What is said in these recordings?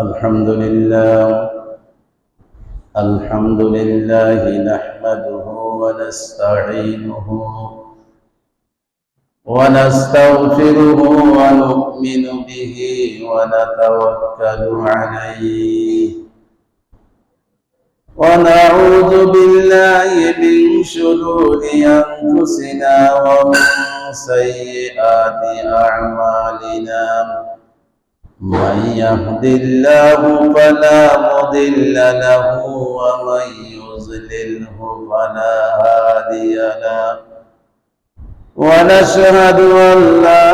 الحمد لله نحمده ونستعينه ونستغفره ونؤمن به ونتوكل عليه ونعوذ بالله من شرور أنفسنا ومن سيئات أعمالنا من يهد الله فلا مضل له ومن يضلله فلا هادي له ونشهد أن لا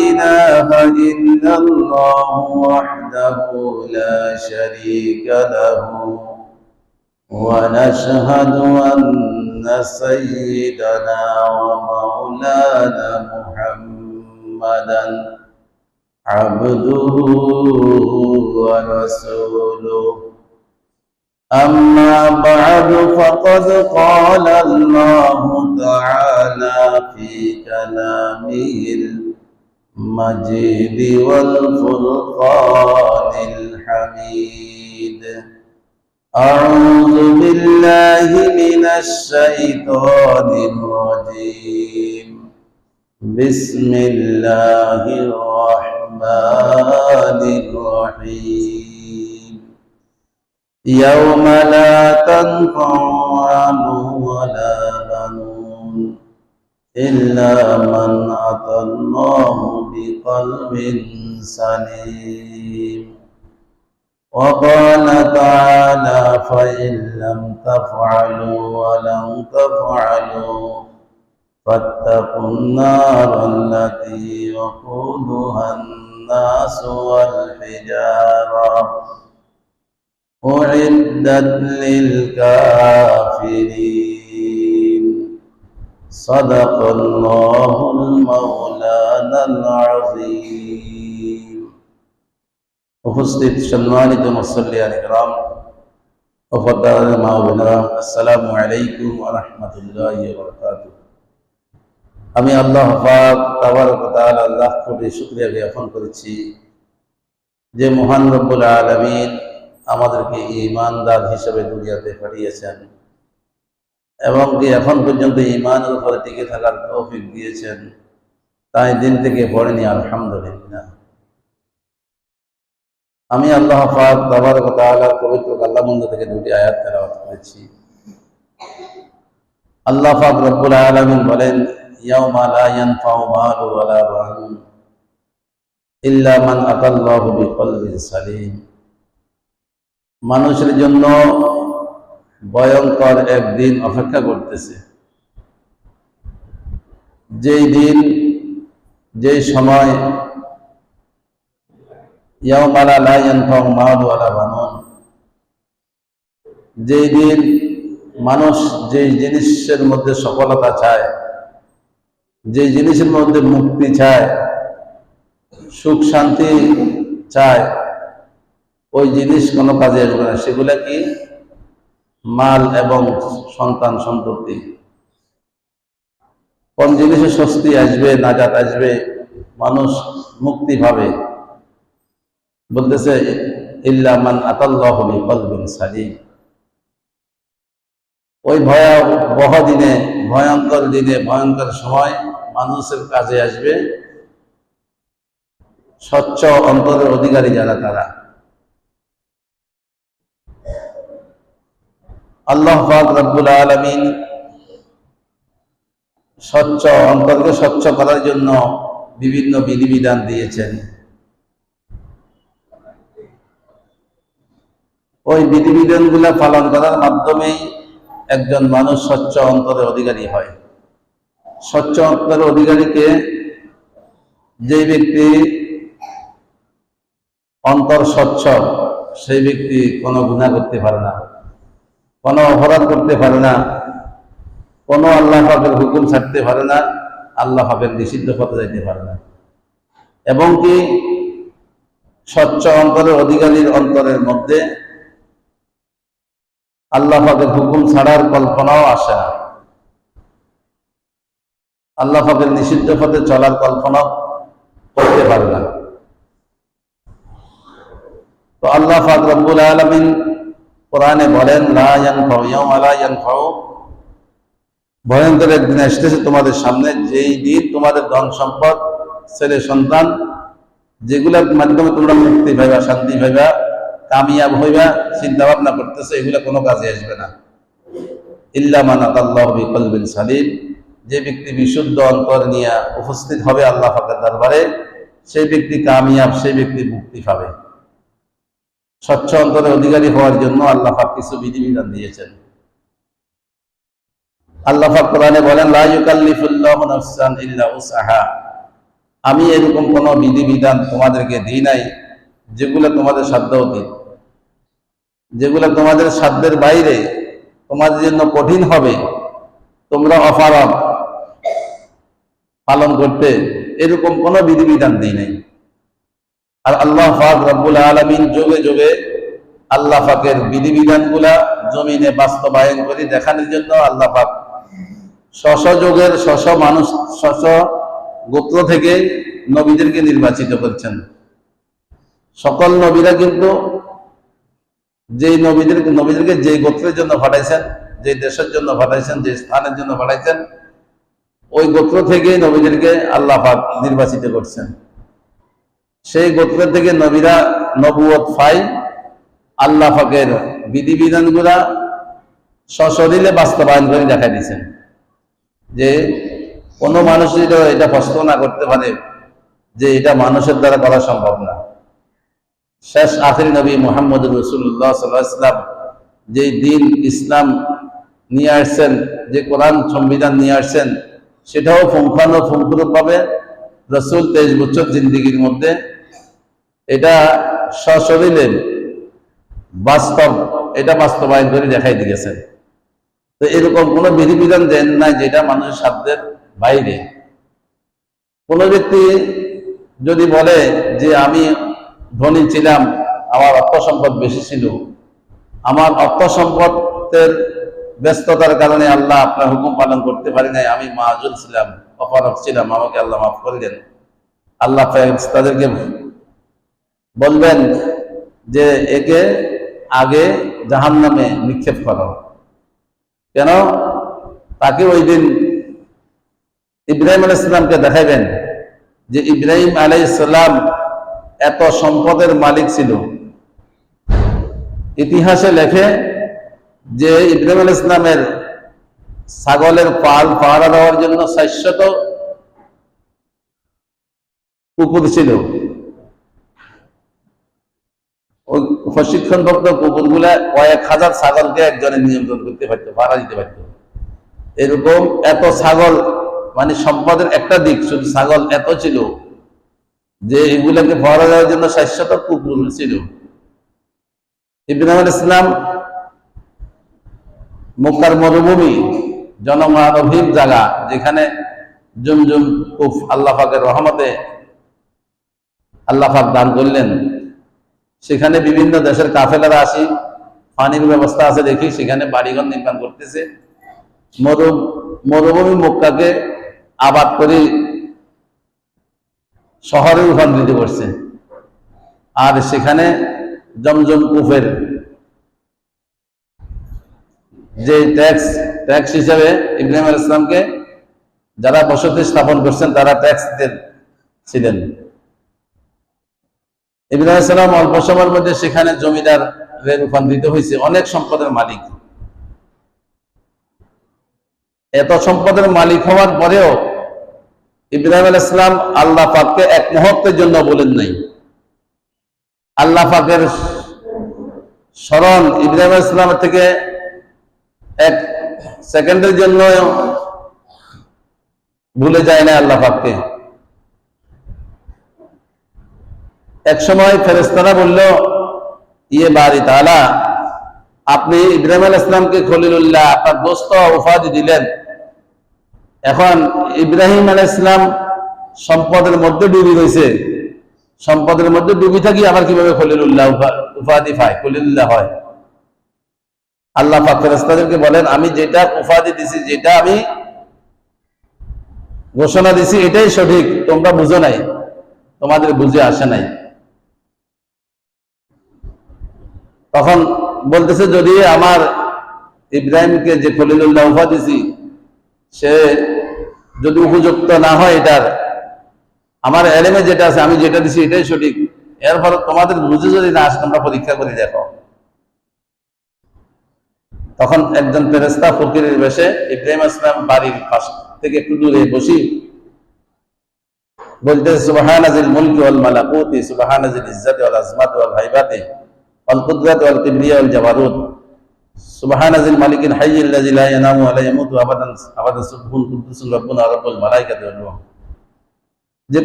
إله إلا الله وحده لا شريك له ونشهد أن سيدنا ومولانا محمدا عبده ورسوله أما بعد فقد قال الله تعالى في كلامه المجيد والفرقان الحميد أعوذ بالله من الشيطان الرجيم بسم الله الرحمن الرحيم يوم لا تنفع مال ولا بنون إلا من أتى الله بقلب سليم وقال تعالى فإن لم تفعلوا ولن تفعلوا فاتقوا النار التي وقودها الناس والحجارة أعدت للكافرين صدق الله المولانا العظيم উপস্থিত সম্মানিত মুসল্লিয়ান ইকরাম ও পর্দার মা ও বোনেরা, আসসালামু আলাইকুম ওয়া রাহমাতুল্লাহি ওয়া বারাকাতুহু। আমি আল্লাহ পাক তাবারক ওয়া তাআলা আল্লাহ কোটি শুকরিয়া জ্ঞাপন করেছি যে মহান রব্বুল আলামিন আমাদেরকে ঈমানদার হিসেবে দুনিয়াতে পাঠিয়েছেন এবং কি এখন পর্যন্ত ঈমানের উপরে টিকে থাকার তৌফিক দিয়েছেন। তাই দিন থেকে পড়েনি আলহামদুলিল্লাহ। আমি আল্লাহ পাক তাবারক ওয়া তাআলার পবিত্র কালামুল্লাহ থেকে দুটি আয়াত তেলাওয়াত করেছি। আল্লাহ পাক রব্বুল আলামিন বলেন, ইয়াউমা লা ইয়ানফাউ মালু ওয়ালা বানুন ইল্লা মান আতাল্লাহু বিকলবিন সালিম। মানুষের জন্য ভয়ঙ্কর একদিন অপেক্ষা করতেছে, যেই দিন যেই সময় ইয়াউমা লা ইয়ানফাউ মালু ওয়ালা বানুন, যেই দিন মানুষ যেই জিনিসের মধ্যে সফলতা চায়, যে জিনিসের মধ্যে মুক্তি চায়, সুখ শান্তি চায়, ওই জিনিস কোনো কাজে আসবে না। সেগুলা কি? মাল এবং সন্তান সন্ততি। কোন জিনিসে স্বস্তি আসবে, নাজাত আসবে, মানুষ মুক্তি পাবে? বলতেছে ইল্লা মান আতাল্লাহু বিকলবিন সালিম। ওই ভয়াবহ দিনে, ভয়ঙ্কর দিনে, ভয়ঙ্কর সময় মানুষের কাজে আসবে স্বচ্ছ অন্তরের অধিকারী যারা, তারা। আল্লাহ পাক রব্বুল আলামিন স্বচ্ছ অন্তরকে স্বচ্ছ করার জন্য বিভিন্ন বিধিবিধান দিয়েছেন। ওই বিধিবিধানগুলা পালন করার মাধ্যমেই একজন মানুষ স্বচ্ছ অন্তরের অধিকারী হয়। স্বচ্ছ অন্তরের অধিকারীকে, যে ব্যক্তি অন্তর স্বচ্ছ, সেই ব্যক্তি কোনো গুনাহ করতে পারে না, কোনো অপরাধ করতে পারে না, কোনো আল্লাহ পাকের হুকুম ছাড়তে পারে না, আল্লাহ পাকের নিষিদ্ধ পথে যাইতে পারে না। এবং কি স্বচ্ছ অন্তরের অধিকারীর অন্তরের মধ্যে আল্লাহ পাকের হুকুম ছাড়ার কল্পনাও আসে না। আল্লাহ পাকের নিষিদ্ধ পথে চলার কল্পনা করতে পারে না। তো আল্লাহ পাক রব্বুল আলামিন কোরআনে বলেন, লা ইয়ানফাউ ইয়াউমা লা ইয়ানফাউ, ভয়ঙ্কর একদিন আসতেছে তোমাদের সামনে, যেই দিন তোমাদের ধন সম্পদ, ছেলে সন্তান, যেগুলোর মাধ্যমে তোমরা মুক্তি পাইবা, শান্তি পাইবা, কামিয়াব হইবা, চিন্তা ভাবনা করতেছো, এগুলো কোনো কাজে আসবে না। ইল্লা মান আতাল্লাহু বিকলবিন সালিম, যে ব্যক্তি বিশুদ্ধ অন্তর নিয়ে উপস্থিত হবে আল্লাহ পাকের দরবারে, সেই ব্যক্তি কামিয়াব, সেই ব্যক্তি মুক্তি পাবে। স্বচ্ছ অন্তরের অধিকারী হওয়ার জন্য আল্লাহ পাক কিছু বিধিবিধান দিয়েছেন। আল্লাহ পাক কোরআনে বলেন, লা ইউকাল্লিফুল্লাহু নাফসান ইল্লা উসআহা, আমি এরকম কোন বিধিবিধান তোমাদেরকে দিই নাই যেগুলো তোমাদের সাধ্য অতীত, যেগুলো তোমাদের সাধ্যের বাইরে, তোমাদের জন্য কঠিন হবে, তোমরা অপারগ পালন করতে, এরকম কোন বিধিবিধান দিই নাই। আর আল্লাহ পাক রব্বুল আলামিন যুগে যুগে আল্লাহ পাকের বিধিবিধানগুলা জমিনে বাস্তবায়ন করে দেখানোর জন্য আল্লাহ পাক স্ব যুগের স্ব মানুষ, স্ব গোত্র থেকে নবীদেরকে নির্বাচিত করছেন। সকল নবীরা কিন্তু যেই নবীদেরকে যে গোত্রের জন্য পাঠাইছেন, যে দেশের জন্য পাঠাইছেন, যে স্থানের জন্য পাঠাইছেন, ওই গোত্র থেকে নবীদেরকে আল্লাহ পাক নির্বাচিত করছেন। সেই গোত্র থেকে নবীরা নবুয়ত পাই, আল্লাহ পাকের বিধিবিধানগুলা সশরীরে বাস্তবায়ন করে দেখাই দিয়েছেন, যে কোনো মানুষ যদি এটা প্রশ্ন না করতে পারে যে এটা মানুষের দ্বারা করা সম্ভব না। শেষ আখির নবী মুহাম্মদ রাসূলুল্লাহ সাল্লাল্লাহু আলাইহি ওয়াসাল্লাম যে দিন ইসলাম নিয়ে আসছেন, যে কোরআন সংবিধান নিয়ে আসছেন, সেটাও পুঙ্খানুপুঙ্খভাবে রাসূল 23 বছর জিন্দেগির মধ্যে এটা সশরীরে এটা বাস্তবায়ন করে দেখাই দিয়েছেন। তো এরকম কোন বিধিবিধান দেন নাই যেটা মানুষের সাধ্যের বাইরে। কোন ব্যক্তি যদি বলে যে আমি ধনী ছিলাম, আমার অর্থ সম্পদ বেশি ছিল, আমার অর্থ সম্পদের ব্যস্ততার কারণে আল্লাহ আপনার হুকুম পালন করতে পারি নাই, আমি মাআজুল ছিলাম, অপারগ ছিলাম, আমাকে আল্লাহ মাফ করলেন, আল্লাহ তাদেরকে বলবেন যে একে আগে জাহান্নামে নিক্ষেপ করো। কেন? তাকে ওই দিন ইব্রাহিম আলাইহিস সালামকে দেখাইবেন যে ইব্রাহিম আলাইহিস সালাম এত সম্পদের মালিক ছিল। ইতিহাসে লেখে যে ইব্রাহিম আলাইহিস সালামের ছাগলের পাল পাহারা দেওয়ার জন্য 400 কুকুর ছিল। ওই প্রশিক্ষণপ্রাপ্ত কুকুরগুলা কয়েক হাজার ছাগলকে একজনে নিয়ন্ত্রণ করতে পারতো, ভাড়া দিতে পারতো। এরকম এত ছাগল, মানে সম্পদের একটা দিক, শুধু ছাগল এত ছিল যে এগুলাকে পাহারা দেওয়ার জন্য 400 কুকুর ছিল। ইব্রাহিম আলাইহিস সালাম মক্কার মরুভূমি, জনমানবহীন জায়গা, যেখানে জুমজুম কূপ আল্লাহ পাকের রহমতে আল্লাহ পাক দান করলেন, সেখানে বিভিন্ন দেশের কাফেলারা আসি, পানির ব্যবস্থা আছে দেখি সেখানে বাড়িঘর নির্মাণ করতেছে। মরুভূমি মক্কাকে আবাদ করে শহরে রূপান্তরিত করছে। আর সেখানে জমজম কূপের যে ট্যাক্স হিসাবে ইব্রাহিম আলাইহিস সালামকে যারা বসতি স্থাপন করছেন তারা ট্যাক্স ছিলেন। ইব্রাহিম আলাইহিস সালাম অল্প সময়ের মধ্যে সেখানে জমিদারে রূপান্তরিত হয়েছে, অনেক সম্পদের মালিক। এত সম্পদের মালিক হওয়ার পরেও ইব্রাহিম আলাইহিস সালাম আল্লাহ পাককে এক মুহূর্তের জন্য বলেন নাই। আল্লাহ পাকের স্মরণ ইব্রাহিম আলাইহিস সালামের থেকে এক সেকেন্ডের জন্য ভুলে যায় না আল্লাহ পাককে। এক সময় ফেরেশতারা বলল, ইয়ে বারি তাআলা, আপনি ইব্রাহিম আলাইহিস সালামকে খলিলুল্লাহ, আপনার দোস্ত উপাধি দিলেন, এখন ইব্রাহিম আলাইহিস সালাম সম্পদের মধ্যে ডুবি রয়েছে, সম্পদের মধ্যে ডুবি থাকি আবার কিভাবে খলিলুল্লাহ উপাধি পায়, খলিলুল্লাহ হয়? আল্লাহ পাক ফেরেশতাদেরকে বলেন, আমি যেটা উপাধি দিছি, যেটা আমি ঘোষণা দিছি, এটাই সঠিক, তোমরা বুঝো নাই, তোমাদের বুঝে আসে নাই। তখন বলতেছে, যদি আমার ইব্রাহিমকে যে খলিলুল্লাহ উপাধি দিছি সে যদি উপযুক্ত না হয়, এটার আমার এলেমে যেটা আছে আমি যেটা দিছি এটাই সঠিক, এর ফলে তোমাদের বুঝে যদি না আসে তোমরা পরীক্ষা করে দেখো। তখন একজন ফেরেশতা ফকিরের বেশে ইব্রাহিম আসলাম বাড়ির পাশ থেকে একটু দূরে বসি বলতেছে, সুবহানাজিল মুলকি ওয়াল মালাকুতি, সুবহানাজিল ইজ্জাতি ওয়াল আজমাতি ওয়াল হাইবাতি ওয়াল কুদরাতি ওয়াল কিবরিয়া ওয়াল জাবারুত, সুবহানাজিল মালিকিল হাইয়্যিল লাযী লা ইয়ানামু ওয়া লা ইয়ামুতু আবাদান আবাদান সুবহুল কুদ্দুসুর রাব্বুনা রাব্বুল মালাইকাতি ওয়াল রূহ। যে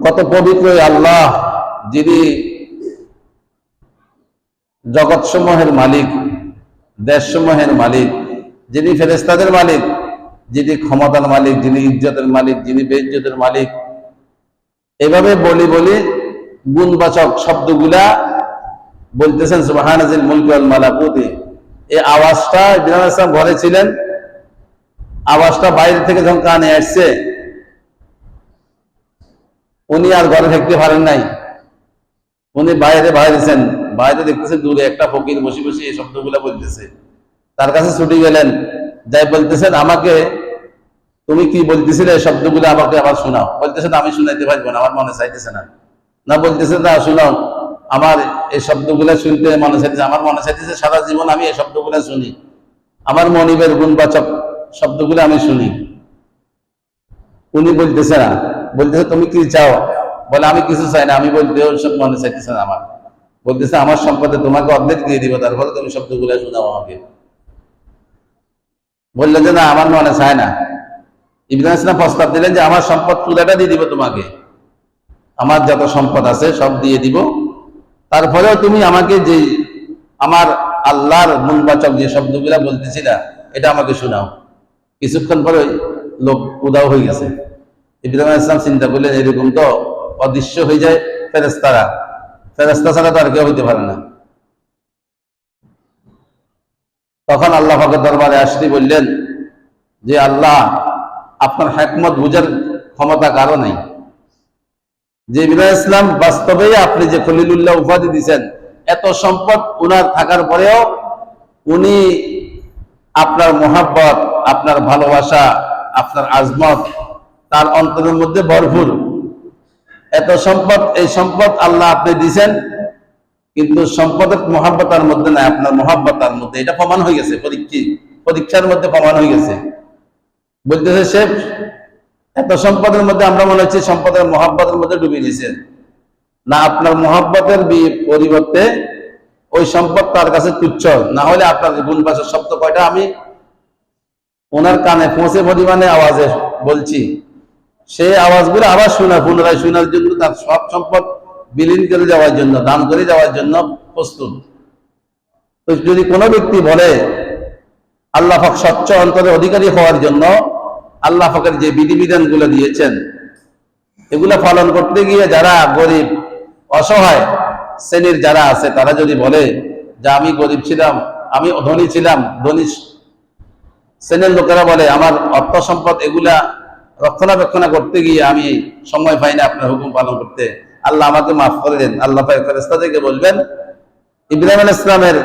কত পবিত্র আল্লাহ, যিনি জগৎসমূহের মালিক, দেশসমূহের মালিক, যিনি ফেরেশতাদের মালিক, যিনি ক্ষমতার মালিক, যিনি ইজ্জতের মালিক, যিনি বেইজ্জতের মালিক। এভাবে বলি বলি গুণবাচক শব্দগুলা বলতেছেন, সুবহানাজিল মুলকি ওয়াল মালাকুতি। এই আওয়াজটা ইব্রাহিম আলাইহিস সালাম ঘরে ছিলেন, আওয়াজটা বাইরে থেকে যখন কানে আসছে উনি আর ঘরে থাকতে পারেন নাই, উনি বাইরে বাইরেছেন, বাইরে দেখতেছেন দূরে একটা ফকির বসে বসে এই শব্দগুলা বলতেছে। তার কাছে ছুটি গেলেন, যাই বলতেছেন, আমাকে তুমি কি বলতেছিলে এই শব্দগুলো আমাকে আবার শোনাও। বলতেছেন, আমি শুনাইতে পারবো না, আমার মনে চাইতেছে না। না বলতেছে, না শোনাও, আমার এই শব্দগুলা শুনতে মনে চাইতেছে, আমার মনে চাইতেছে সারা জীবন আমি এই শব্দগুলা শুনি, আমার মনিবের গুণবাচক শব্দগুলো আমি শুনি। উনি বলতেছে না, বলতেছে তুমি কি চাও? বলে আমি কিছু চাই না, আমি বলতে সব মনে চাইতেছে না আমার। বলতেছে, আমার সম্পদে তোমাকে অর্ধেক দিয়ে দিব, তারপরে তুমি শব্দগুলো শোনাও আমাকে। বললেন যে না, আমার মনে চায় না। ইব্রাহিম ইসলাম প্রস্তাব দিলেন যে আমার সম্পদ পুরাটা দিয়ে দিব তোমাকে, আমার যত সম্পদ আছে সব দিয়ে দিব, তারপরেও তুমি আমাকে যে আমার আল্লাহর গুণবাচক যে শব্দগুলা বলতেছিলা এটা আমাকে শোনাও। কিছুক্ষণ পরে লোক উদাও হয়ে গেছে। ইব্রাহিম ইসলাম চিন্তা করলেন, এরকম তো অদৃশ্য হয়ে যায় ফেরেশতারা, ফেরেশতা ছাড়া তো আর কেউ হইতে পারে না। তখন আল্লাহ পাকের দরবারে আসতে বললেন যে, আল্লাহ, আপনার হিকমত বুঝার ক্ষমতা কারো নাই। যে ইব্রাহিম ইসলাম বাস্তবেই আপনি যে খলিলুল্লাহ উপাধি দিয়েছেন, এত সম্পদ উনার থাকার পরেও উনি আপনার মোহাব্বত, আপনার ভালোবাসা, আপনার আজমত তার অন্তরের মধ্যে ভরপুর। এত সম্পদ, এই সম্পদ আল্লাহ আপনি দিয়েছেন, কিন্তু সম্পদের মোহাব্বত তার মধ্যে নাই, আপনার মোহাব্বত তার মধ্যে। এটা প্রমাণ হয়ে গেছে, পরীক্ষার মধ্যে প্রমাণ হয়ে গেছে। বলতেছে সে এত সম্পদের মধ্যে আমরা মনে হচ্ছে সম্পদের মোহাব্বতের মধ্যে ডুবে নিয়েছেন না, আপনার মোহাব্বতের পরিবর্তে ওই সম্পদ তার কাছে তুচ্ছ। না হলে আপনার গুণবাচক শব্দ কয়টা আমি ওনার কানে পৌঁছে পরিমাণে আওয়াজে বলছি, সেই আওয়াজগুলো আবার শোনা, পুনরায় শোনার জন্য তার সব সম্পদ বিলীন করে যাওয়ার জন্য, দান করে যাওয়ার জন্য প্রস্তুত। তো যদি কোনো ব্যক্তি বলে আল্লাহ পাক স্বচ্ছ অন্তরের অধিকারী হওয়ার জন্য আল্লাহ পাকের যে বিধিবিধান গুলো দিয়েছেন এগুলা পালন করতে গিয়ে যারা গরিব অসহায় শ্রেণীর যারা আছে তারা যদি বলে যে আমি গরিব ছিলাম, আমি ধনী ছিলাম, ধনী শ্রেণীর লোকেরা বলে আমার অর্থ সম্পদ এগুলা রক্ষণাবেক্ষণ করতে গিয়ে আমি সময় পাই না আপনার হুকুম পালন করতে, আল্লাহ আমাকে মাফ করে দেন। আল্লাহ ফেরেশতাদেরকে বলবেন, ইব্রাহিম আলাইহিস সালামের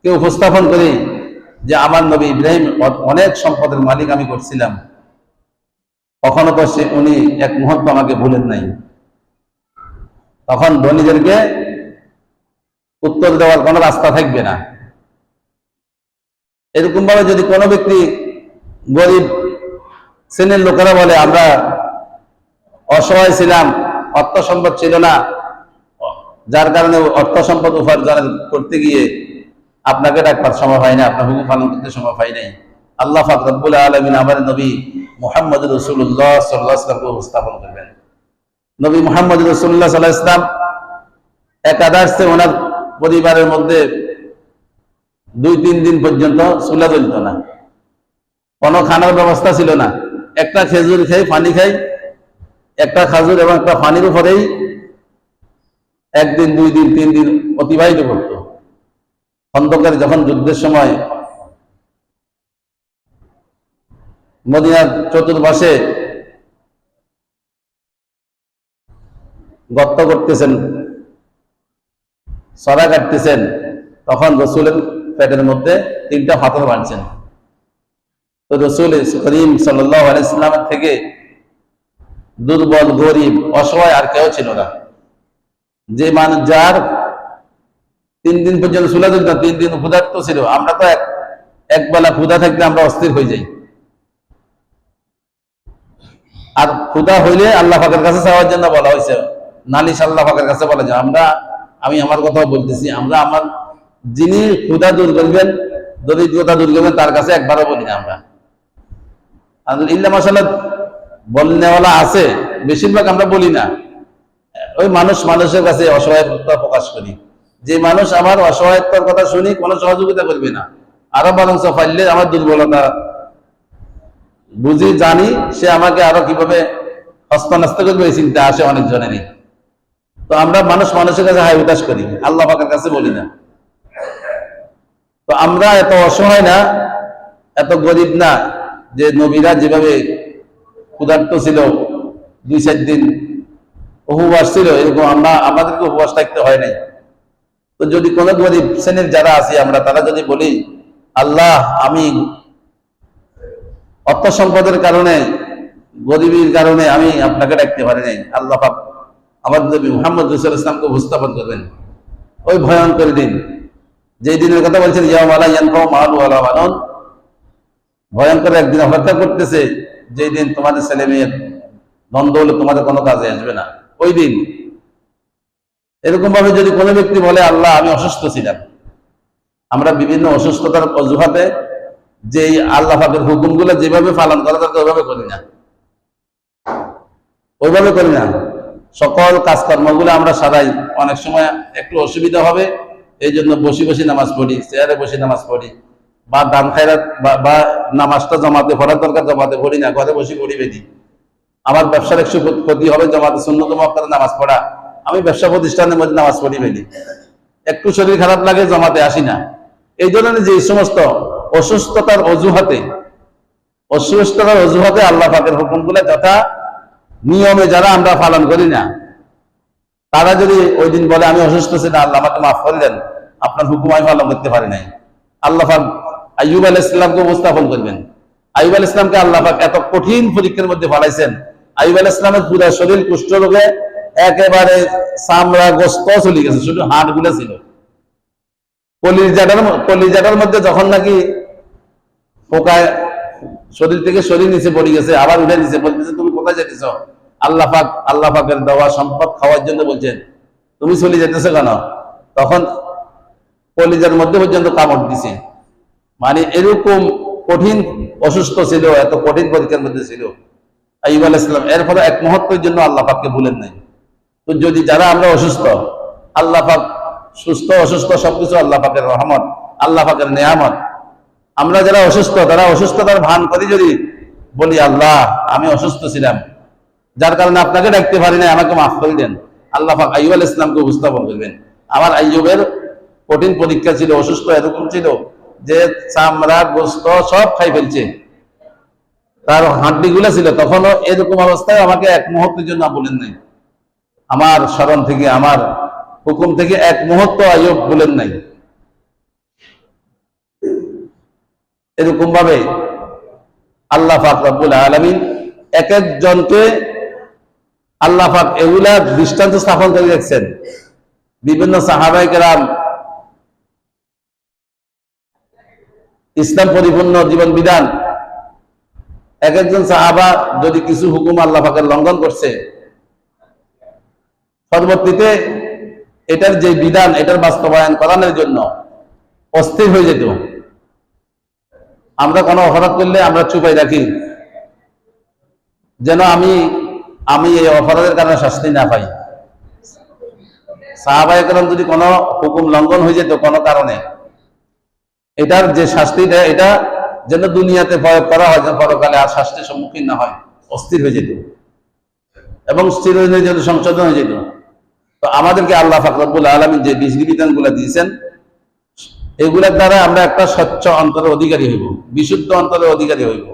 কে উপস্থাপন করি যে আমার নবী ইব্রাহিম অনেক সম্পদের মালিক আমি করছিলাম, কখনো তো উনি এক মুহূর্ত আমাকে ভুলেন নাই। তখন ধনীদেরকে উত্তর দেওয়ার কোনো রাস্তা থাকবে না। এরকম ভাবে যদি কোনো ব্যক্তি গরিব শ্রেণীর লোকেরা বলে আমরা অসহায় ছিলাম, অর্থ সম্পদ ছিল না, যার কারণে অর্থ সম্পদ উপার্জন করতে গিয়ে আপনাকে ডাকবার সময় হয় না, আপনার হুকুম পালন করতে সময় হয় নাই, আল্লাহ পাক রব্বুল আলামিন আমার নবী মুহাম্মদ রাসূলুল্লাহ সাল্লাল্লাহু আলাইহি ওয়াসাল্লামকে উপস্থাপন করবেন। নবী মুহাম্মদ রাসূলুল্লাহ সাল্লাল্লাহু আলাইহি ওয়াসাল্লাম একাদশে ওনার পরিবারের মধ্যে 2-3 দিন পর্যন্ত চুলা জ্বলত না, কোনো খানার ব্যবস্থা ছিল না। একটা খেজুর খাই, পানি খাই, একটা খাজুর এবং একটা পানির উপরেই 1 দিন 2 দিন 3 দিন অতিবাহিত করত। খন্দকের যখন যুদ্ধের সময় মদিনার চতুর্পাশে গর্ত করতেছেন সরা কাটতেছেন, তখন রসুলের পেটের মধ্যে 3টা পাথর বাঁধছেন। তো রসুল করিম সাল্লাল্লাহু আলাইহি ওয়াসাল্লামের থেকে দুর্বল, গরিব, অসহায় আর কেউ ছিল না। যে মানুষ যার 3 দিন পর্যন্ত চুলা দিত না, 3 দিন ক্ষুধার্ত ছিল। আমরা তো এক বেলা ক্ষুধা থাকলে আমরা অস্থির হয়ে যাই। আর ক্ষুধা হইলে আল্লাহ পাকের কাছে চাওয়ার জন্য বলা হয়েছে, নালিশ আল্লাহ পাকের কাছে বলা যায়। আমি আমার কথা বলতেছি, আমার যিনি ক্ষুধা দূর করবেন, দরিদ্রতা দূর করবেন, তার কাছে একবারও বলি না আমরা। ইল্লা মাশাআল্লাহ বলনেওয়ালা আছে, বেশিরভাগ আমরা বলি না। ওই মানুষের কাছে অসহায়তা প্রকাশ করি। যে মানুষ আমার অসহায়তার কথা শুনি, কোনো সহযোগিতা করবে না, আরো বরঞ্চ পাইলে আমার দুর্বলতা বুঝি, জানি, সে আমাকে আরো কিভাবে হস্তন্যস্ত করবে এই চিন্তা আসে অনেক জনেরই। তো আমরা মানুষের কাছে হাই উতাস করি, আল্লাহ পাকের কাছে বলি না। তো আমরা এত অসহায় না, এত গরিব না যে নবীরা যেভাবে ক্ষুধার্ত ছিল, 2-4 দিন উপবাস ছিল, এরকম আমাদেরকে উপবাস থাকতে হয় নাই। তো যদি কোনো গরিব শ্রেণীর যারা আছি আমরা, তারা যদি বলি, আল্লাহ আমি অর্থ সম্পদের কারণে, গরিবের কারণে আমি আপনাকে ডাকতে পারি নাই, আল্লাহ পাক আমাদের নবী মুহাম্মদ রাসূলুল্লাহ সাল্লাল্লাহু আলাইহি ওয়াসাল্লামকে উপস্থাপন করবেন ওই ভয়ঙ্কর দিন, যেই দিনের কথা বলছেন ইয়াউমা লা ইয়ানফাউ মালু ওয়ালা বানুন। ভয়ঙ্কর একদিন অপেক্ষা করতেছে, যেই দিন তোমাদের ছেলে মেয়ের ধন দৌলত তোমাদের কোনো কাজে আসবে না। ওই দিন এরকম ভাবে যদি কোনো ব্যক্তি বলে, আল্লাহ আমি অসুস্থ ছিলাম, আমরা বিভিন্ন অসুস্থতার অজুহাতে যে আল্লাহ পাকের হুকুমগুলো যেভাবে পালন করা দরকার ওইভাবে করি না। সকল কাজকর্মগুলো আমরা সারাই, অনেক সময় একটু অসুবিধা হবে, এই জন্য বসে নামাজ পড়ি, চেয়ারে বসে নামাজ পড়ি, বা দান খায়রাত বা নামাজটা জমাতে পড়ার দরকার জমাতে পড়ি না, ঘরে বসে পড়ি বেদি। আমার ব্যবসার একটু ক্ষতি হবে, জমাতে সুন্নতম আপনারা নামাজ পড়া, আমি ব্যবসা প্রতিষ্ঠানের মধ্যে নামাজ পড়ি বেদি। একটু শরীর খারাপ লাগে, জমাতে আসি না। এই ধরনের যে সমস্ত অসুস্থতার অজুহাতে আল্লাহ পাকের হুকুমগুলো যথা নিয়মে যারা আমরা পালন করি না, তারা যদি ওই দিন বলে আমি অসুস্থ ছিলাম, আল্লাহ আমাকে মাফ করে দেন, আপনার হুকুম আমি পালন করতে পারি নাই, আল্লাহ পাক আইয়ুব আলাইহিস সালামকে উপস্থাপন করবেন। আইয়ুব আলাইহিস সালামকে আল্লাহ পাক এত কঠিন পরীক্ষার মধ্যে ফেলাইছেন, আইয়ুব আলাইহিস সালামের পুরো শরীর কুষ্ঠ রোগে একেবারে চামড়া গোস্ত চলে গেছে, শুধু হাড় গুলো ছিল। কলিজাটার মধ্যে যখন নাকি পোকায় শরীর থেকে শরীর নিচে পড়ে গেছে, আবার উঠে নিচে বলতেছে, তুমি কোথায় যেতেছ? আল্লাহ পাকের দেওয়া সম্পদ খাওয়ার জন্য বলছেন, তুমি চলে যেতেছো কেন? তখন কলিজার মধ্যে পর্যন্ত কামড় দিছে। মানে এরকম কঠিন অসুস্থ ছিল, এত কঠিন পরীক্ষার মধ্যে ছিল আইয়ুব আলাইহিস সালাম। এর ফলে এক মুহূর্তের জন্য আল্লাহ পাককে ভুলেন নাই। তো যদি যারা আমরা অসুস্থ, আল্লাহ পাক সুস্থ অসুস্থ সবকিছু আল্লাহ পাকের রহমত, আল্লাহ পাকের নেয়ামত। আমরা যারা অসুস্থ, তারা অসুস্থতার ভান করি যদি বলি, আল্লাহ আমি অসুস্থ ছিলাম, যার কারণে আপনাকে ডাকতে পারি না, আমাকে মাফ করে দেন, আল্লাহ পাক আইয়ুব আলাইহিস সালামকে উপস্থাপন করবেন। আমার আইয়ুবের কঠিন পরীক্ষা ছিল, অসুস্থ এরকম ছিল যে চামড়া গোস্ত সব খাই ফেলছে, তার হাড্ডি গুলা ছিল। তখনও এরকম অবস্থায় আমাকে এক মুহূর্তের জন্য বলেন নাই, আমার স্মরণ থেকে, আমার হুকুম থেকে এক মুহূর্ত আইয়ুব বলেন নাই। এরকম ভাবে আল্লাহ পাক রব্বুল আলামিন এক একজনকে আল্লাহ পাক এগুলা দৃষ্টান্ত স্থাপন করে রেখেছেন। বিভিন্ন সাহাবায়ে কেরাম ইসলাম পরিপূর্ণ জীবন বিধান, এক একজন সাহাবা যদি কিছু হুকুম আল্লাহ পাকের লঙ্ঘন করছে, পরবর্তীতে এটার যে বিধান, এটার বাস্তবায়ন করানোর জন্য অস্থির হয়ে যেত। আমরা কোনো অপরাধ করলে আমরা চুপাই রাখি, যেন আমি এই অপরাধের কারণে শাস্তি না পাই। সাহাবায়ে কেরাম যদি কোনো হুকুম লঙ্ঘন হয়ে যেত কোনো কারণে, এটার যে শাস্তিটা, এটা যেন দুনিয়াতে প্রয়োগ করা হয়, যেন পরকালে আর শাস্তির সম্মুখীন না হয়, অস্থির হয়ে যেত এবং চিরদিনের জন্য সংশোধন হয়ে যেত। তো আমাদেরকে আল্লাহ পাক রব্বুল আলামিন যে বিধিবিধানগুলো দিয়েছেন, এগুলোর দ্বারা আমরা একটা স্বচ্ছ অন্তরের অধিকারী হইব, বিশুদ্ধ অন্তরের অধিকারী হইব।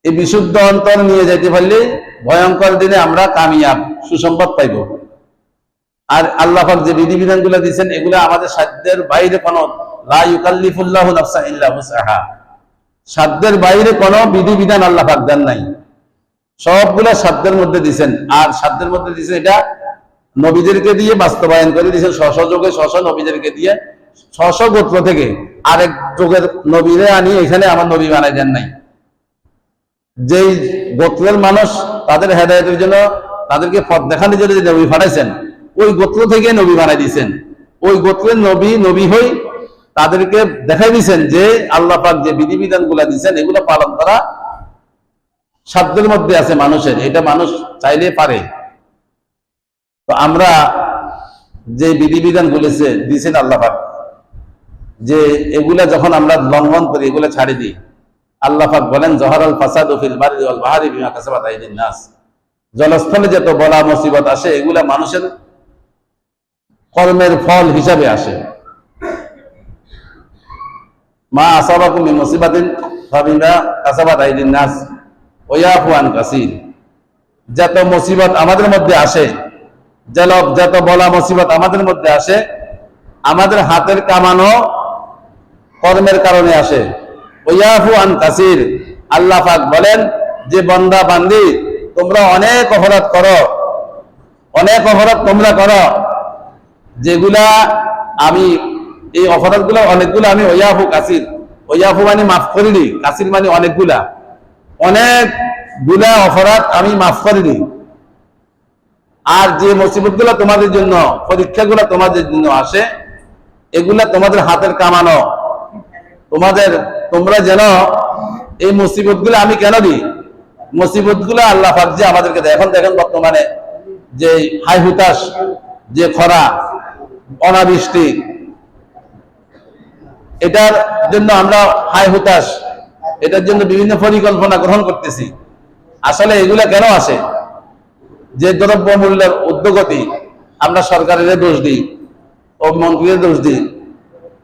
এই বিশুদ্ধ অন্তর নিয়ে যেতে পারলে ভয়ঙ্কর দিনে আমরা কামিয়াব, সুসংবাদ পাইব। আর আল্লাহ পাক যে বিধিবিধানগুলো দিয়েছেন এগুলো আমাদের সাধ্যের বাইরে কোনো, লা ইউকাল্লিফুল্লাহু নাফসান ইল্লা উসআহা, সাধ্যের বাইরে কোনো বিধিবিধান আল্লাহ পাক দেন নাই, সবগুলা সাধ্যের মধ্যে দিয়েছেন। আর সাধ্যের মধ্যে দিয়েছেন এটা নবীদেরকে দিয়ে বাস্তবায়ন করে দিয়েছেন, যোগে নবীদেরকে দিয়ে, গোত্র থেকে আরেক যুগের নবীরে আনি এখানে আমার নবী বানাই দেন নাই। যেই গোত্রের মানুষ তাদের হেদায়েতের জন্য, তাদেরকে পথ দেখানোর জন্য যে নবী পাঠাইছেন, ওই গোত্র থেকে নবী বানাই দিয়েছেন। ওই গোত্রের নবী হই তাদেরকে দেখাই দিয়েছেন যে আল্লাহ পাক যে বিধিবিধান গুলা দিচ্ছেন এগুলো পালন করা সাধ্যের মধ্যে আছে মানুষের, এটা মানুষ চাইলে পারে। তো আমরা যে বিধিবিধান বলেছে দিয়েছেন আল্লাহ পাক, যে এগুলা যখন আমরা লঙ্ঘন করি, এগুলা ছাড়ি দিই, আল্লাহ পাক বলেন জহরাল ফাসাদু ফিল বাররি ওয়াল বাহরি বিমা কাসাবাত আইদিন নাস, জলস্থলে যত বলা মুসিবত আসে এগুলা মানুষের কর্মের ফল হিসাবে আসে। মা আসাবাকুম মিন মুসিবাতিন ফাবিমা কাসাবাত আইদিন নাস ওয়া ইয়াফু আন কাসীর, যত মুসিবত আমাদের মধ্যে আসে, যত বলা মুসিবত আমাদের মধ্যে আসে, আমাদের হাতের কামানো কর্মের কারণে আসে। ওয়া ইয়াফু আন কাসীর, আল্লাহ পাক বলেন যে বান্দা বান্দি তোমরা অনেক অপরাধ করো, অনেক অপরাধ তোমরা করো, যেগুলা আমি এই অপরাধগুলো অনেকগুলো আমি ওয়াইয়াফু কাসির, ওয়াইয়াফু মানে মাফ করিনি, কাসির মানে অনেকগুলা অপরাধ আমি মাফ করিনি। আর যে মুসিবতগুলো তোমাদের জন্য, পরীক্ষাগুলো তোমাদের জন্য আসে, এগুলা তোমাদের হাতের কামানো, তোমরা যেন এই মুসিবতগুলো আমি কেন দিই, মুসিবতগুলো আল্লাহ পাক যে আমাদেরকে দেয়। এখন দেখেন বর্তমানে যে হাই হুতাশ, যে খরা, অনাবৃষ্টি, এটার জন্য আমরা হাই হুতাশ, এটার জন্য বিভিন্ন পরিকল্পনা গ্রহণ করতেছি। আসলে এগুলা কেন আসে? যে দ্রব্য মূল্যের ঊর্ধ্বগতি, আমরা সরকারের দোষ দিই ও মন্ত্রীদের দোষ দিই,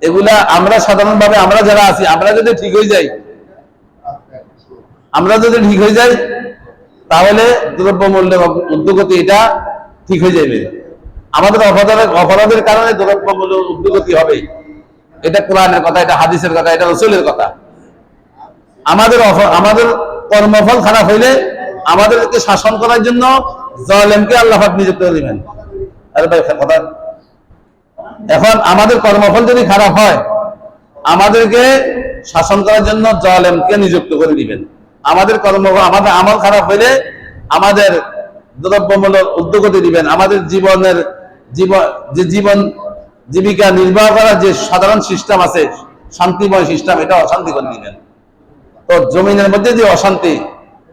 এগুলা আমরা সাধারণভাবে আমরা যারা আছি, আমরা যদি ঠিক হয়ে যাই, তাহলে দ্রব্য মূল্যের ঊর্ধ্বগতি এটা ঠিক হয়ে যাবে। আমাদের অপরাধের কারণে দ্রব্য মূল্য ঊর্ধ্বগতি হবে, এটা কোরআনের কথা, এটা হাদিসের কথা, এটা রাসূলের কথা। আমাদের কর্মফল খারাপ হইলে আমাদেরকে শাসন করার জন্য জালেমকে আল্লাহ পাক নিযুক্ত করে দিবেন। আরে ভাই কথা, এখন আমাদের কর্মফল যদি খারাপ হয়, আমাদেরকে শাসন করার জন্য জালেমকে নিযুক্ত করে দিবেন। আমাদের আমল খারাপ হইলে আমাদের দ্রব্যমূল্য ঊর্ধ্বগতি দিবেন। আমাদের জীবিকা নির্বাহ করার যে সাধারণ সিস্টেম আছে, শান্তিময় সিস্টেম, এটা অশান্তি করে দিবেন। তো জমিনের মধ্যে যে অশান্তি,